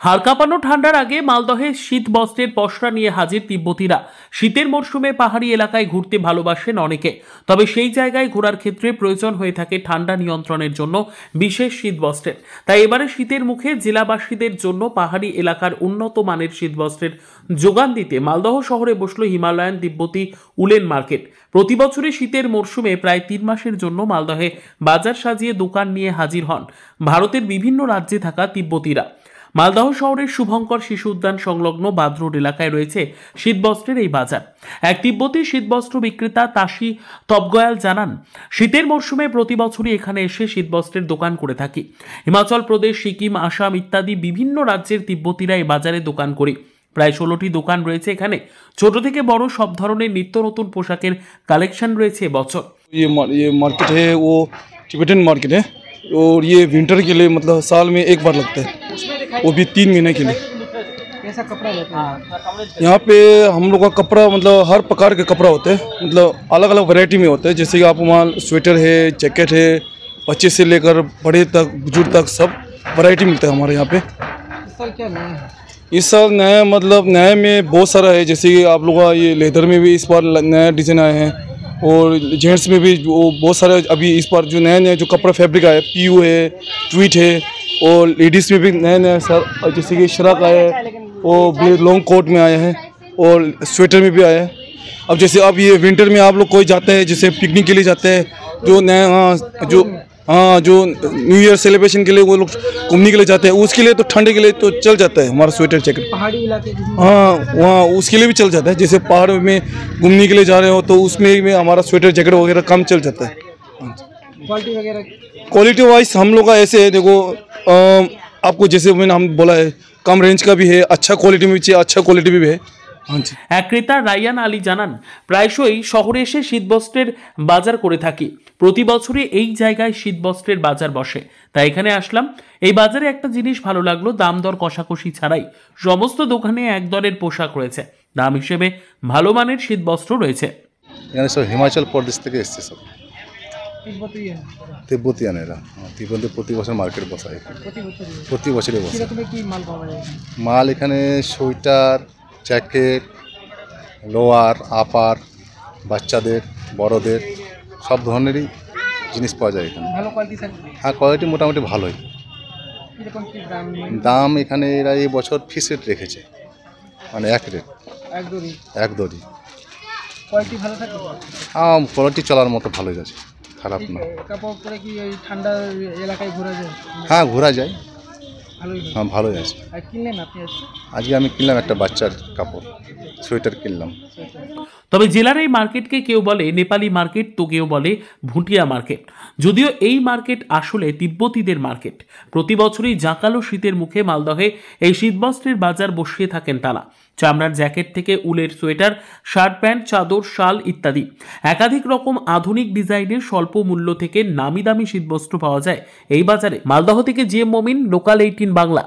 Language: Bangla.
হাড় কাঁপানো ঠান্ডার আগে মালদহে শীত বস্ত্রের পসরা নিয়ে হাজির তিব্বতীরা। শীতের মরশুমে পাহাড়ি এলাকায় ঘুরতে ভালোবাসেন অনেকে, তবে সেই জায়গায় ঘোরার ক্ষেত্রে প্রয়োজন হয়ে থাকে ঠান্ডা নিয়ন্ত্রণের জন্য বিশেষ শীত বস্ত্রের। তাই এবারে শীতের মুখে জেলাবাসীদের জন্য পাহাড়ি এলাকার উন্নত মানের শীত বস্ত্রের যোগান দিতে মালদহ শহরে বসল হিমালয়ান তিব্বতী উলেন মার্কেট। প্রতি বছরই শীতের মরশুমে প্রায় 3 মাসের জন্য মালদহে বাজার সাজিয়ে দোকান নিয়ে হাজির হন ভারতের বিভিন্ন রাজ্যে থাকা তিব্বতীরা। মালদহ শহরের শুভঙ্কর শিশু উদ্যান সংলগ্ন বাদরোড এলাকায় রয়েছে শীতবস্ত্রের এই বাজার। এক তিব্বতী শীতবস্ত্র বিক্রেতা তাসি তপগয়াল জানান, শীতের মরশুমে প্রতি বছরই এখানে এসে শীতবস্ত্রের দোকান করে থাকি। হিমাচল প্রদেশ, সিকিম, আসাম ইত্যাদি বিভিন্ন রাজ্যের তিব্বতীরা এই বাজারে দোকান করি। প্রায় 16টি দোকান রয়েছে এখানে। ছোট থেকে বড় সব ধরনের নিত্য নতুন পোশাকের কালেকশন রয়েছে এবছর। ये मार्केट है वो टिबेटन मार्केट है और ये विंटर के लिए मतलब साल में एक बार लगता है, वो भी 3 महीने के लिए। कैसा कपड़ा लेते हैं? यहाँ पे हम लोग का कपड़ा मतलब हर प्रकार के कपड़ा होते हैं, मतलब अलग अलग वैरायटी में होता है। जैसे कि आप वहाँ स्वेटर है, जैकेट है, बच्चे से लेकर बड़े तक बुजुर्ग तक सब वैरायटी मिलता है हमारे यहाँ पे। इस साल क्या नया है? इस साल नया मतलब नए में बहुत सारा है। जैसे कि आप लोग का ये लेदर में भी इस बार नया डिज़ाइन आए हैं और जेंट्स में भी वो बहुत सारे अभी इस बार जो नए नए जो कपड़ा फैब्रिक आया है, पीयू है, ट्वीट है, और लेडीज़ में भी नए नए सर जैसे कि शराक आया है, वो लॉन्ग कोट में आया है और स्वेटर में भी आया है। अब जैसे अब ये विंटर में आप लोग कोई जाते हैं, जैसे पिकनिक के लिए जाते हैं, जो नए जो न्यू ईयर सेलिब्रेशन के लिए वो लोग घूमने के लिए जाते हैं, उसके लिए तो ठंडे के लिए तो चल जाता है हमारा स्वेटर जैकेट। पहाड़ी इलाके हाँ, वहाँ उसके लिए भी चल जाता है। जैसे पहाड़ में घूमने के लिए जा रहे हो तो उसमें भी हमारा स्वेटर जैकेट वगैरह कम चल जाता है। क्वालिटी वगैरह क्वालिटी वाइज हम लोग का ऐसे है, देखो आपको जैसे मैंने हम बोला है कम रेंज का भी है, अच्छा क्वालिटी में भी चाहिए, अच्छा क्वालिटी में भी है। এক ক্রেতা রায়ান আলী জানান, প্রায়শই শহরে এসে শীতবস্ত্রের বাজার করে থাকি। প্রতি বছরই এই জায়গায় শীতবস্ত্রের বাজার বসে, তাই এখানে আসলাম। এই বাজারে একটা জিনিস ভালো লাগলো, দাম দর কষাকষি ছাড়াই সমস্ত দোকানে এক দরের পোশাক রয়েছে। দাম হিসেবে ভালো মানের শীতবস্ত্র রয়েছে। এখানে সব হিমাচল প্রদেশ থেকে এসছে, সব তিব্বতিয়ানেরা। তিব্বতে প্রতি বছর মার্কেট বসায়, প্রতি বছরই বসে। মাল এখানে সোয়েটার, জ্যাকেট, লোয়ার, আপার, বাচ্চাদের, বড়দের সব ধরনেরই জিনিস পাওয়া যায় এখানে। হ্যাঁ, কোয়ালিটি মোটামুটি ভালোই। দাম এখানে এরা এই বছর ফিক্স রেট রেখেছে, মানে এক রেট, এক দড়ি। হ্যাঁ, কোয়ালিটি চলার মতো ভালোই আছে, খারাপ না। হ্যাঁ, ঘোরা যায়। হ্যাঁ, ভালোই আছে। আজকে আমি কিনলাম একটা বাচ্চার কাপড়, সোয়েটার কিনলাম। তবে জেলার এই মার্কেটকে কেউ বলে নেপালি মার্কেট, তো কেউ বলে ভুটিয়া মার্কেট। যদিও এই মার্কেট আসলে তিব্বতীদের মার্কেট। প্রতি বছরই জাঁকালো শীতের মুখে মালদহে এই শীতবস্ত্রের বাজার বসিয়ে থাকেন তারা। চামড়ার জ্যাকেট থেকে উলের সোয়েটার, শার্ট প্যান্ট, চাদর, শাল ইত্যাদি একাধিক রকম আধুনিক ডিজাইনের স্বল্প মূল্য থেকে নামি দামি শীতবস্ত্র পাওয়া যায় এই বাজারে। মালদহ থেকে জিএম মমিন, লোকাল 18 বাংলা।